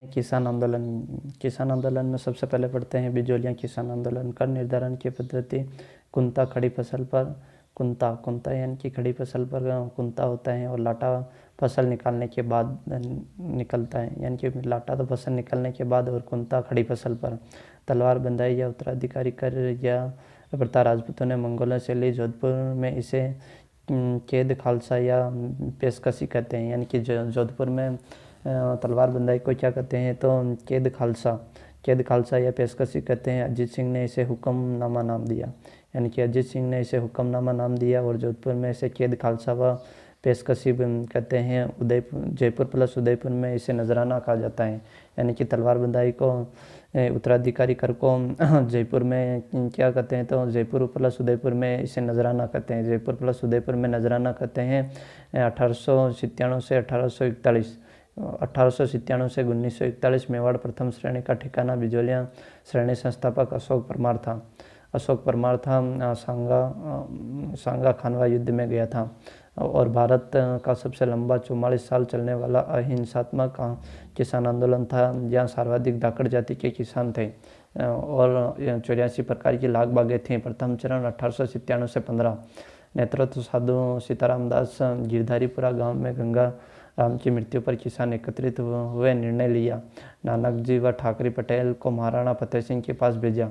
किसान आंदोलन में सबसे पहले पढ़ते हैं बिजोलियाँ किसान आंदोलन। कर निर्धारण की पद्धति। कुंता खड़ी फसल पर कुंता यानी कि खड़ी फसल पर कुंता होता है, और लाटा फसल निकालने के बाद निकलता है, यानी कि लाटा तो फसल निकलने के बाद और कुंता खड़ी फसल पर। तलवार बंधाई या उत्तराधिकारी कर या प्रथा राजपूतों ने मंगोलों से ली। जोधपुर में इसे कैद खालसा या पेशकशी कहते हैं, यानी कि जोधपुर में तलवार बंधाई को क्या कहते हैं तो कैद खालसा या पेशकशी कहते हैं। अजीत सिंह ने इसे हुक्मनामा नाम दिया, यानी कि अजीत सिंह ने इसे हुक्मनामा नाम दिया, और जोधपुर में इसे कैद खालसा व पेशकशी कहते हैं। जयपुर प्लस उदयपुर में इसे नजराना कहा जाता है, यानी कि तलवार बंधाई को उत्तराधिकारी कर को जयपुर में क्या कहते हैं तो जयपुर प्लस उदयपुर में इसे नजराना कहते हैं। जयपुर प्लस उदयपुर में नजराना कहते हैं। 1897 से 1841, 1897 से 1941 मेवाड़ प्रथम श्रेणी का ठिकाना बिजोलियाँ श्रेणी संस्थापक अशोक परमार था। सांगा खानवा युद्ध में गया था, और भारत का सबसे लंबा 44 साल चलने वाला अहिंसात्मक किसान आंदोलन था, जहाँ सर्वाधिक धाकड़ जाति के किसान थे और 84 प्रकार की लाग बागें थीं। प्रथम चरण 1897 से 15। नेतृत्व साधु सीताराम दास। गिरधारीपुरा गांव में गंगा राम की मृत्यु पर किसान एकत्रित हुए, निर्णय लिया। नानक जी व ठाकरे पटेल को महाराणा फतेह सिंह के पास भेजा,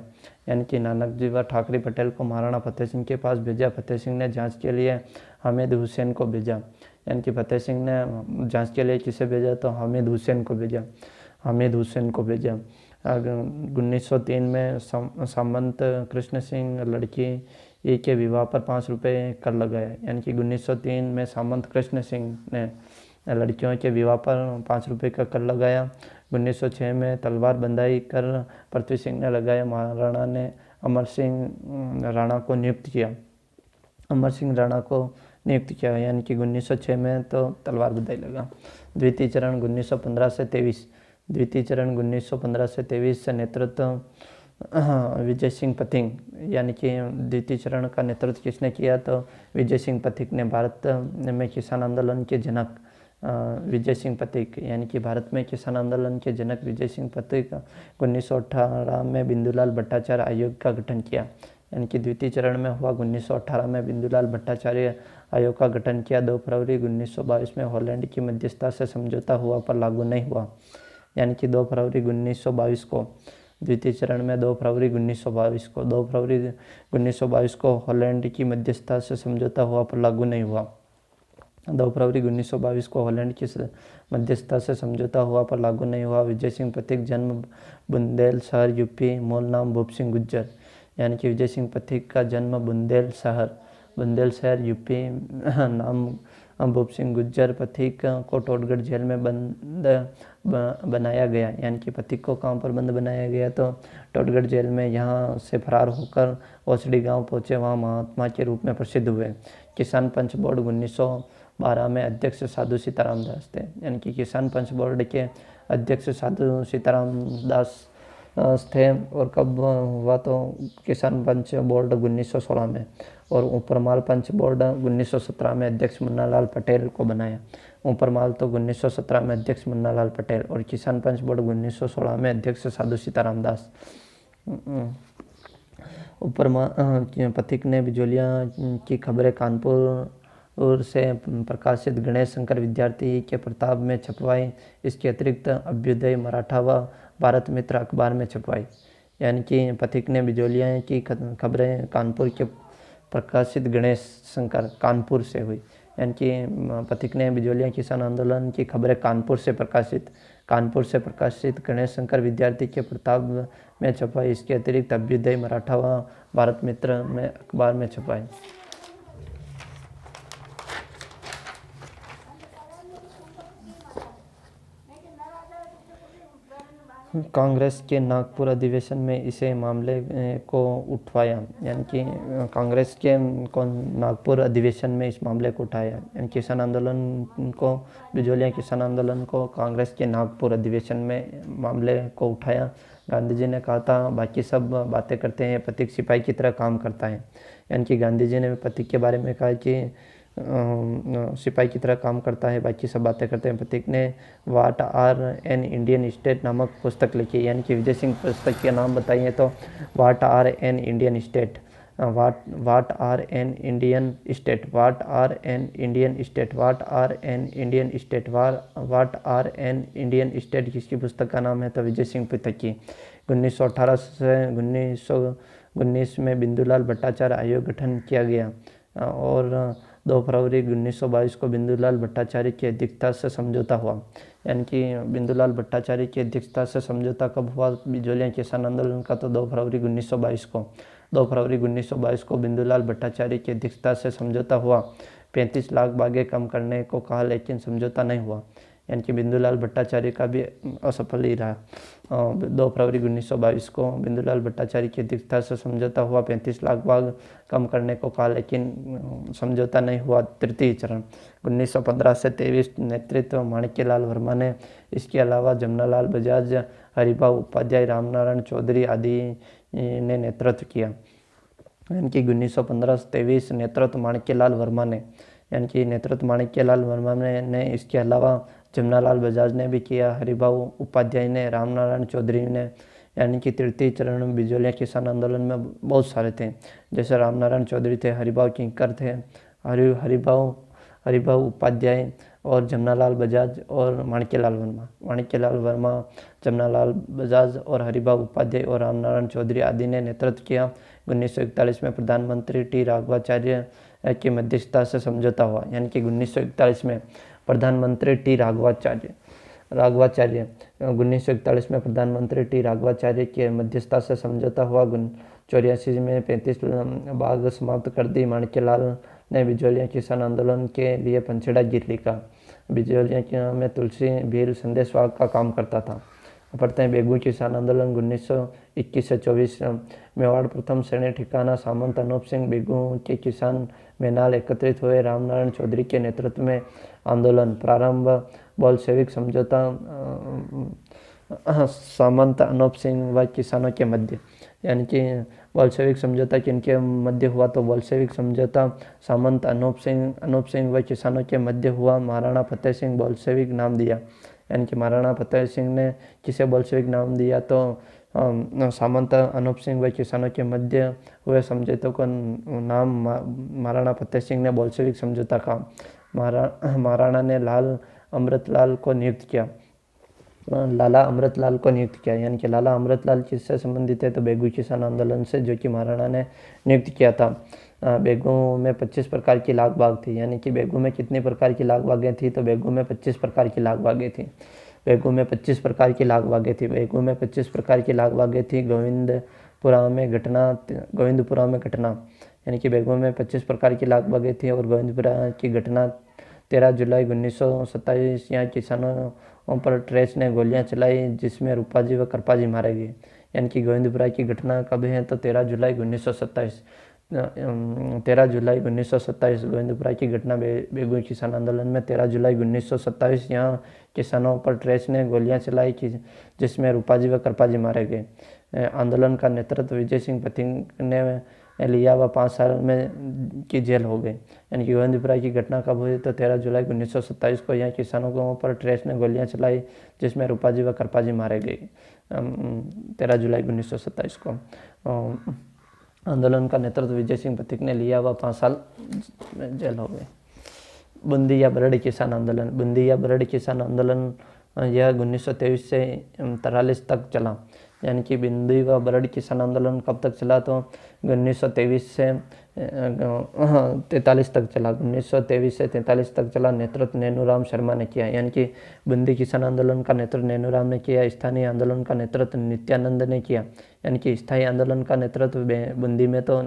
यानी कि नानक जी व ठाकरे पटेल को महाराणा फतेह सिंह के पास भेजा। फतेह सिंह ने जांच के लिए हामिद हुसैन को भेजा, यानी कि फतेह सिंह ने जांच के लिए किसे भेजा तो हामिद हुसैन को भेजा। 1903 में सामंत कृष्ण सिंह लड़की के विवाह पर 5 रुपये कर लगाया, यानी कि 1903 में सामंत कृष्ण सिंह ने लड़कियों के विवाह पर 5 रुपये का कर लगाया। 1906 में तलवार बंधाई कर पृथ्वी सिंह ने लगाया। महाराणा ने अमर सिंह राणा को नियुक्त किया, यानी कि 1906 में तो तलवार बंधाई लगा। द्वितीय चरण 1915 से 23 से नेतृत्व विजय सिंह पथिक, यानी कि द्वितीय चरण का नेतृत्व किसने किया तो विजय सिंह पथिक ने। भारत में किसान आंदोलन के जनक विजय सिंह पथिक, यानी कि भारत में किसान आंदोलन के जनक विजय सिंह पथिक 1918 में बिंदुलाल भट्टाचार्य आयोग का गठन किया, यानी कि द्वितीय चरण में हुआ 1918 में बिंदुलाल भट्टाचार्य आयोग का गठन किया। 2 फरवरी 1922 में हॉलैंड की मध्यस्थता से समझौता हुआ पर लागू नहीं हुआ, यानी कि 2 फरवरी 1922 को द्वितीय चरण में 2 फरवरी 1922 को हॉलैंड की मध्यस्थता से समझौता हुआ पर लागू नहीं हुआ। 2 फरवरी 1922 को हॉलैंड की मध्यस्थता से समझौता हुआ पर लागू नहीं हुआ। विजय सिंह पथिक जन्म बुंदेलशहर यूपी, मूल नाम भूप सिंह गुज्जर, यानी कि विजय सिंह पथिक का जन्म बुंदेलशहर यूपी, नाम भूप सिंह गुज्जर। पथिक को टोटगढ़ जेल में बंद बनाया गया, यानी कि पथिक को कहाँ पर बंद बनाया गया तो टोटगढ़ जेल में। यहाँ से फरार होकर ओसड़ी गांव पहुँचे, वहाँ महात्मा के रूप में प्रसिद्ध हुए। किसान पंच बोर्ड 1912 में अध्यक्ष साधु सीताराम दास थे, यानी कि किसान पंच बोर्ड के अध्यक्ष साधु सीताराम दास थे। और कब हुआ तो किसान पंच बोर्ड 1916 में, और ऊपरमाल पंच बोर्ड 1917 में अध्यक्ष मुन्नालाल पटेल को बनाया। ऊपरमाल तो 1917 में अध्यक्ष मुन्नालाल पटेल, और किसान पंच बोर्ड 1916 में अध्यक्ष साधु सीताराम दास। पथिक ने बिजोलियाँ की खबरें कानपुर से प्रकाशित गणेश शंकर विद्यार्थी के प्रताप में छपवाई। इसके अतिरिक्त अभ्युदय मराठा व भारत मित्र अखबार में छपवाई, यानी कि पथिक ने बिजोलियाँ की खबरें कानपुर के प्रकाशित गणेश शंकर कानपुर से हुई, यानी कि पथिक ने बिजोलियाँ किसान आंदोलन की खबरें कानपुर से प्रकाशित गणेश शंकर विद्यार्थी के प्रताप में छपाई। इसके अतिरिक्त अभ्युदय मराठा व भारत मित्र में अखबार में छपाई। कांग्रेस के नागपुर अधिवेशन में इसे मामले को उठवाया, यानी कि कांग्रेस के नागपुर अधिवेशन में इस मामले को उठाया, यानी किसान आंदोलन को बिजोलियाँ किसान आंदोलन को कांग्रेस के नागपुर अधिवेशन में मामले को उठाया। गांधी जी ने कहा था बाकी सब बातें करते हैं, पथिक सिपाही की तरह काम करता है, यानी कि गांधी जी ने पथिक के बारे में कहा कि सिपाही की तरह काम करता है, बाकी सब बातें करते हैं। प्रतीक ने what are an Indian state नामक पुस्तक लिखी, यानी कि विजय सिंह पुस्तक के नाम बताइए तो what are an Indian state, what are an Indian state, what are an Indian state, what are an Indian state, what are an Indian state किसकी पुस्तक का नाम है तो विजय सिंह पुस्तक की। 1918 से 1919 में बिंदुलाल भट्टाचार्य आयोग गठन किया गया और 2 फरवरी 1922 को बिंदुलाल भट्टाचार्य की अध्यक्षता से समझौता हुआ, यानी कि बिंदुलाल भट्टाचार्य की अध्यक्षता से समझौता कब हुआ बिजोलिया किसान आंदोलन का तो 2 फरवरी 1922 को। 2 फरवरी 1922 को बिंदुलाल भट्टाचार्य की अध्यक्षता से समझौता हुआ। 35 लाख बागें कम करने को कहा लेकिन समझौता नहीं हुआ, यानी कि बिंदुलाल भट्टाचार्य का भी असफल ही रहा। 2 फरवरी 1922 को बिंदुलाल भट्टाचार्य की अध्यक्षता से समझौता हुआ। 35 लाख बाग कम करने को कहा लेकिन समझौता नहीं हुआ। तृतीय चरण 1915 से 23 नेतृत्व माणिक्यलाल वर्मा ने, इसके अलावा जमनालाल बजाज, हरिभाऊ उपाध्याय, रामनारायण चौधरी आदि ने नेतृत्व किया, यानी कि 1915 से 23 नेतृत्व माणिक्यलाल वर्मा ने, यानी कि नेतृत्व माणिक्यलाल वर्मा ने इसके अलावा जमनालाल बजाज ने भी किया, हरिभाऊ उपाध्याय ने, रामनारायण चौधरी ने, यानी कि तृतीय चरण में बिजोलिया किसान आंदोलन में बहुत सारे थे, जैसे रामनारायण चौधरी थे, हरिभाऊ किंकर थे, हरिभाऊ उपाध्याय और जमनालाल बजाज और माणिक्यलाल वर्मा, जमनालाल बजाज और हरिभाऊ उपाध्याय और रामनारायण चौधरी आदि ने नेतृत्व किया। 1941 में प्रधानमंत्री टी राघवाचार्य की मध्यस्थता से समझौता हुआ, यानी कि 1941 में प्रधानमंत्री टी राघवाचार्य 1941 में प्रधानमंत्री टी राघवाचार्य के मध्यस्थता से समझौता हुआ। 84 में 35 बाग समाप्त कर दी। माणिक्यलाल ने बिजोलिया किसान आंदोलन के लिए पंचेड़ा गीत लिखा। बिजोलिया में तुलसी भील संदेशवाहक का काम करता था। पढ़ते हैं बेगू किसान आंदोलन 1921 से 24। मेवाड़ प्रथम श्रेणी ठिकाना सामंत अनूप सिंह बेगू के किसान मेनाल एकत्रित हुए। रामनारायण चौधरी के नेतृत्व में आंदोलन प्रारंभ। बोल्शेविक समझौता सामंत अनूप सिंह व किसानों के मध्य, यानी कि बोल्शेविक समझौता किनके मध्य हुआ तो बोल्शेविक समझौता सामंत अनूप सिंह व किसानों के मध्य हुआ। महाराणा फतेह सिंह बोल्शेविक नाम दिया, यानी कि महाराणा फतेह सिंह ने किसे बोल्शेविक नाम दिया तो सामंत अनूप सिंह व किसानों के मध्य हुए समझौते को नाम महाराणा फतेह सिंह ने बोल्शेविक समझौता कहा। महाराणा ने लाला अमृतलाल को नियुक्त किया, यानी कि लाला अमृतलाल किससे संबंधित है तो बेगू किसान आंदोलन से, जो कि महाराणा ने नियुक्त किया था। बेगू में 25 प्रकार की लाख बाग थी, यानी कि बेगू में कितनी प्रकार की लाख बागें थी तो बेगू में 25 प्रकार की लाख बागें थी। बेगू में 25 प्रकार की लाख बागें थी। गोविंदपुरा में घटना, यानी कि बेगू में 25 प्रकार की लाख बागें थी और गोविंदपुरा की घटना 13 जुलाई 1927 यहाँ किसानों पर ट्रेस ने गोलियां चलाई जिसमें रूपाजी व कृपाजी मारे गए, यानी कि गोविंदपुरा की घटना कब है तो 13 जुलाई 1927। गोविंदपुरा की घटना बेगू किसान आंदोलन में 13 जुलाई 1927 यहाँ किसानों पर ट्रेस ने गोलियां चलाई जिसमें रूपाजी व कृपाजी मारे गए। आंदोलन का नेतृत्व विजय सिंह प्रतीक ने लिया व 5 साल में की जेल हो गई, यानी कि गोविंदपुरा की घटना कब हुई तो 13 जुलाई 1927 को यहाँ किसानों पर ट्रेस ने गोलियां चलाई जिसमें रूपाजी व कृपाजी मारे गए। 13 जुलाई 1927 को आंदोलन का नेतृत्व विजय सिंह प्रतीक ने लिया व 5 साल में जेल हो गए। बूंदी या बरड़ किसान आंदोलन यह 1923 से 43 तक चला, यानी कि बूंदी व बरड़ किसान आंदोलन कब तक चला तो 1923 से 43 तक चला। 1923 से 43 तक चला। नेतृत्व नैनूराम शर्मा ने किया, यानी कि बूंदी किसान आंदोलन का नेतृत्व नैनूराम ने किया। स्थानीय आंदोलन का नेतृत्व नित्यानंद ने किया, यानी कि स्थायी आंदोलन का नेतृत्व बूंदी में तो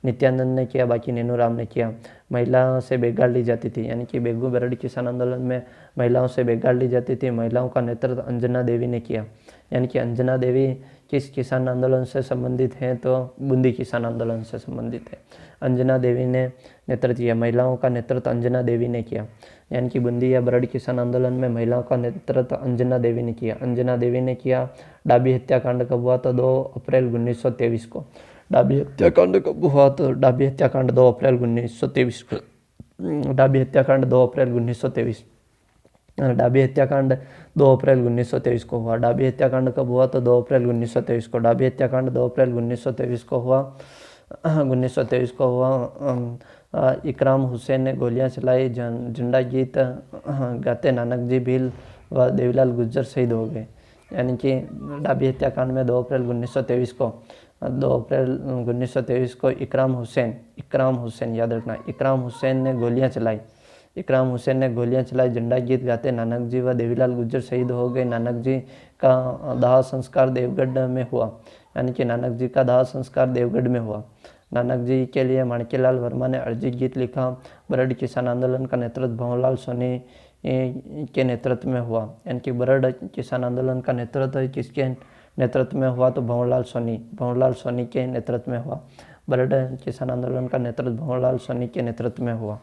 नित्यानंद ने किया, बाकी नैनूराम ने किया। महिला से बेगाड़ ली जाती थी, यानी कि बेगू बरड़ किसान आंदोलन में महिलाओं से बेगाड़ ली जाती थी। महिलाओं का नेतृत्व अंजना देवी ने किया, यानी कि अंजना देवी किस किसान आंदोलन से संबंधित हैं तो बूंदी किसान आंदोलन से संबंधित है। अंजना देवी ने नेतृत्व किया, महिलाओं का नेतृत्व अंजना देवी ने किया, यानी कि बूंदी या बरड़ किसान आंदोलन में महिलाओं का नेतृत्व अंजना देवी ने किया। डाबी हत्याकांड कब हुआ तो 2 अप्रैल 1923 को। डाबी हत्याकांड 2 अप्रैल 1923 को। डाबी हत्याकांड 2 अप्रैल 1923। डाबी हत्याकांड 2 अप्रैल 1923 को हुआ। डाबी हत्याकांड कब हुआ? तो 2 अप्रैल 1923 को। डाबी हत्याकांड 2 अप्रैल 1923 को हुआ। 1923 को हुआ। इकराम हुसैन ने गोलियां चलाई, झंडा गीत गाते नानक जी भील व देवीलाल गुज्जर शहीद हो गए। यानी कि डाबी हत्याकांड में 2 अप्रैल 1923 को 2 अप्रैल 1923 को इकराम हुसैन याद रखना, इकराम हुसैन ने गोलियां चलाई। इकराम हुसैन ने गोलियां चलाई, झंडा गीत गाते नानक जी व देवीलाल गुज्जर शहीद हो गए। नानक जी का दाह संस्कार देवगढ़ में हुआ। यानी कि नानक जी का दाह संस्कार देवगढ़ में हुआ। नानक जी के लिए माणिक्यलाल वर्मा ने अर्जी गीत लिखा। बरड़ किसान आंदोलन का नेतृत्व भंवरलाल सोनी के नेतृत्व में हुआ। यानी कि बरड़ किसान आंदोलन का नेतृत्व किसके नेतृत्व में हुआ? तो भंवरलाल सोनी के नेतृत्व में हुआ। बरड़ किसान आंदोलन का नेतृत्व भंवरलाल सोनी के नेतृत्व में हुआ।